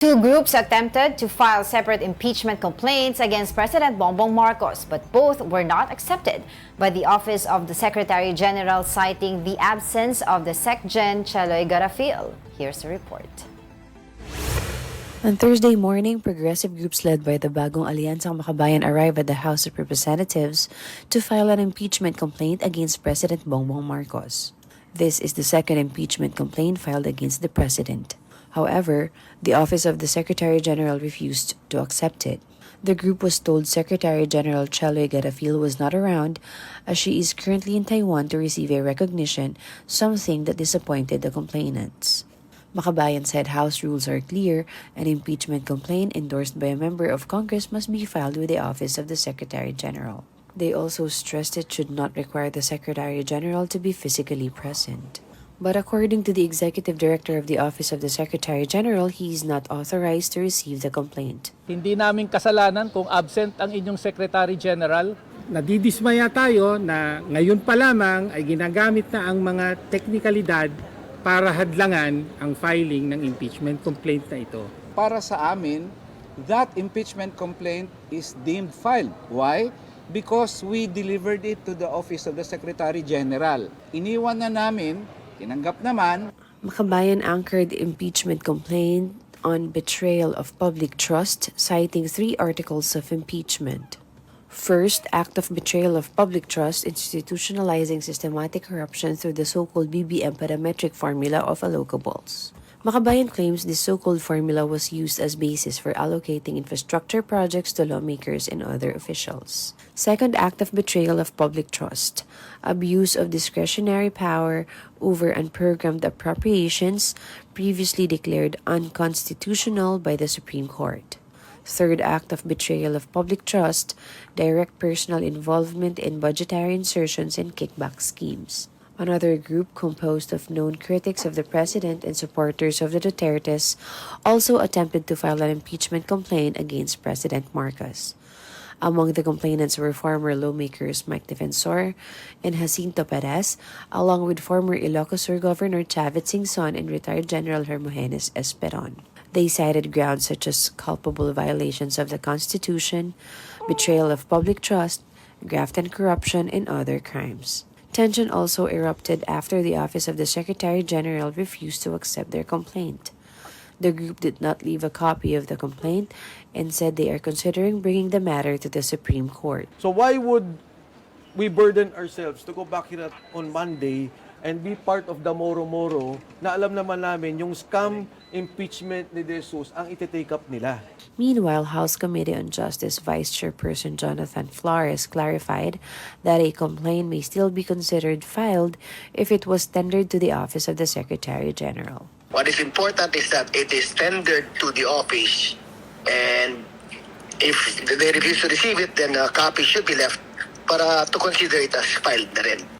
Two groups attempted to file separate impeachment complaints against President Bongbong Marcos, but both were not accepted by the Office of the Secretary General, citing the absence of the SecGen Cheloy Garafil. Here's the report. On Thursday morning, progressive groups led by the Bagong Alyansang Makabayan arrived at the House of Representatives to file an impeachment complaint against President Bongbong Marcos. This is the second impeachment complaint filed against the president. However, the Office of the Secretary General refused to accept it. The group was told Secretary General Cheloy Garafil was not around, as she is currently in Taiwan to receive a recognition, something that disappointed the complainants. Makabayan said House rules are clear. An impeachment complaint endorsed by a member of Congress must be filed with the Office of the Secretary General. They also stressed it should not require the Secretary General to be physically present. But according to the Executive Director of the Office of the Secretary General, he is not authorized to receive the complaint. Hindi namin kasalanan kung absent ang inyong Secretary General. Nadidismaya tayo na ngayon pa lamang ay ginagamit na ang mga teknikalidad para hadlangan ang filing ng impeachment complaint na ito. Para sa amin, that impeachment complaint is deemed filed. Why? Because we delivered it to the Office of the Secretary General. Iniwan na namin, tinanggap naman. Makabayan anchored the impeachment complaint on betrayal of public trust, citing 3 articles of impeachment. First, act of betrayal of public trust, institutionalizing systematic corruption through the so-called BBM parametric formula of allocables. Makabayan claims this so-called formula was used as basis for allocating infrastructure projects to lawmakers and other officials. Second, act of betrayal of public trust, abuse of discretionary power over unprogrammed appropriations previously declared unconstitutional by the Supreme Court. Third, act of betrayal of public trust, direct personal involvement in budgetary insertions and kickback schemes. Another group composed of known critics of the president and supporters of the Dutertes also attempted to file an impeachment complaint against President Marcos. Among the complainants were former lawmakers Mike Defensor and Jacinto Perez, along with former Ilocos Sur Governor Chavit Singson and retired General Hermogenes Esperon. They cited grounds such as culpable violations of the Constitution, betrayal of public trust, graft and corruption, and other crimes. Tension also erupted after the Office of the Secretary General refused to accept their complaint. The group did not leave a copy of the complaint and said they are considering bringing the matter to the Supreme Court. So why would we burden ourselves to go back here on Monday and be part of the moro-moro na alam naman namin yung scam impeachment ni De Jesus ang iti-take up nila? Meanwhile, House Committee on Justice Vice Chairperson Jonathan Flores clarified that a complaint may still be considered filed if it was tendered to the Office of the Secretary General. What is important is that it is tendered to the office, and if they refuse to receive it, then a copy should be left para to consider it as filed na rin.